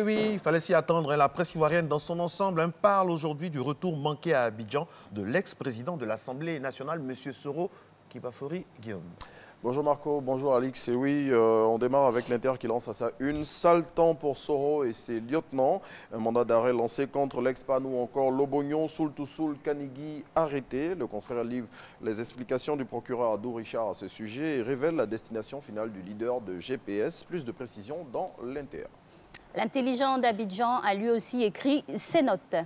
oui, il fallait s'y attendre. La presse ivoirienne dans son ensemble parle aujourd'hui du retour manqué à Abidjan de l'ex-président de l'Assemblée nationale, M. Soro Kibafori Guillaume. Bonjour Marco, bonjour Alix. Et oui, on démarre avec l'Inter qui lance à sa une. Sale temps pour Soro et ses lieutenants. Un mandat d'arrêt lancé contre l'ex-PAN ou encore Lobognon, Soul Kanigui arrêté. Le confrère livre les explications du procureur Adou Richard à ce sujet et révèle la destination finale du leader de GPS. Plus de précisions dans l'Inter. L'intelligent d'Abidjan a lui aussi écrit ses notes.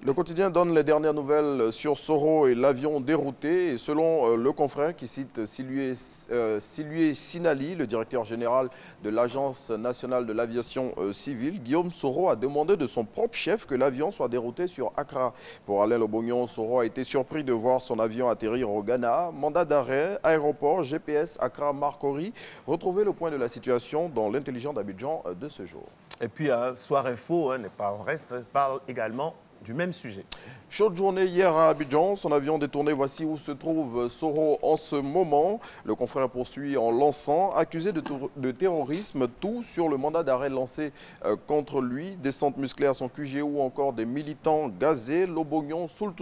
Le quotidien donne les dernières nouvelles sur Soro et l'avion dérouté. Et selon le confrère qui cite Silué Sinali, le directeur général de l'Agence nationale de l'aviation civile, Guillaume Soro a demandé de son propre chef que l'avion soit dérouté sur Accra. Pour Alain Lobognon, Soro a été surpris de voir son avion atterrir au Ghana. Mandat d'arrêt, aéroport, GPS, Accra, Marcory. Retrouvez le point de la situation dans l'intelligent d'Abidjan de ce jour. Et puis, Soir Info n'est pas en reste, parle également du même sujet. Chaude journée hier à Abidjan, son avion détourné, voici où se trouve Soro en ce moment. Le confrère poursuit en lançant, accusé de terrorisme, tout sur le mandat d'arrêt lancé contre lui, descente musclée à son QG ou encore des militants gazés, Lobognon, Soul,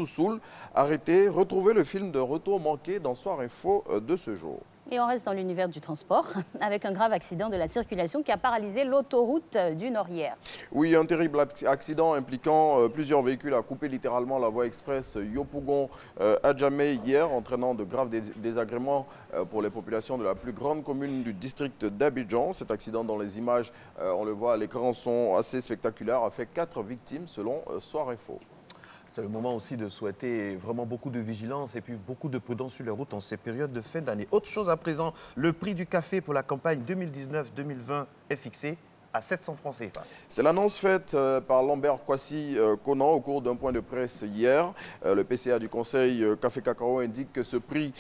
arrêté. Retrouvez le film de Retour manqué dans Soir Info de ce jour. Et on reste dans l'univers du transport, avec un grave accident de la circulation qui a paralysé l'autoroute du Nord hier. Oui, un terrible accident impliquant plusieurs véhicules a coupé littéralement la voie express Yopougon-Adjamé hier, entraînant de graves désagréments pour les populations de la plus grande commune du district d'Abidjan. Cet accident, dont les images, on le voit à l'écran, sont assez spectaculaires, a fait 4 victimes selon Soir Info. C'est le moment aussi de souhaiter vraiment beaucoup de vigilance et puis beaucoup de prudence sur les routes en ces périodes de fin d'année. Autre chose à présent, le prix du café pour la campagne 2019-2020 est fixé à 700 francs CFA. C'est l'annonce faite par Lambert Kwasi Konan au cours d'un point de presse hier. Le PCA du Conseil Café Cacao indique que ce prix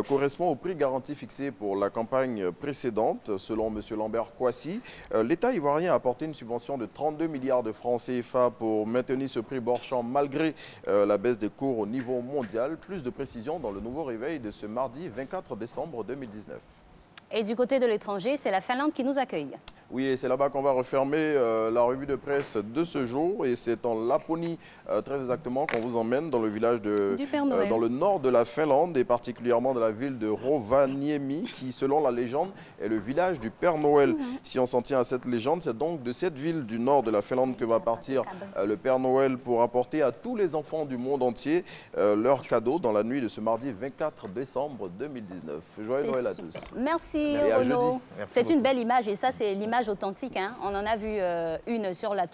correspond au prix garanti fixé pour la campagne précédente. Selon M. Lambert Kwasi, l'État ivoirien a apporté une subvention de 32 milliards de francs CFA pour maintenir ce prix bord champ malgré la baisse des cours au niveau mondial. Plus de précisions dans le nouveau réveil de ce mardi 24 décembre 2019. Et du côté de l'étranger, c'est la Finlande qui nous accueille. Oui, et c'est là-bas qu'on va refermer la revue de presse de ce jour. Et c'est en Laponie, très exactement, qu'on vous emmène dans le village de... dans le nord de la Finlande, et particulièrement dans la ville de Rovaniemi, qui, selon la légende, est le village du Père Noël. Si on s'en tient à cette légende, c'est donc de cette ville du nord de la Finlande que va partir le Père Noël pour apporter à tous les enfants du monde entier leurs cadeaux dans la nuit de ce mardi 24 décembre 2019. Joyeux Noël à tous. Merci Renaud. C'est une belle image et ça, c'est l'image authentique. Hein. On en a vu une sur la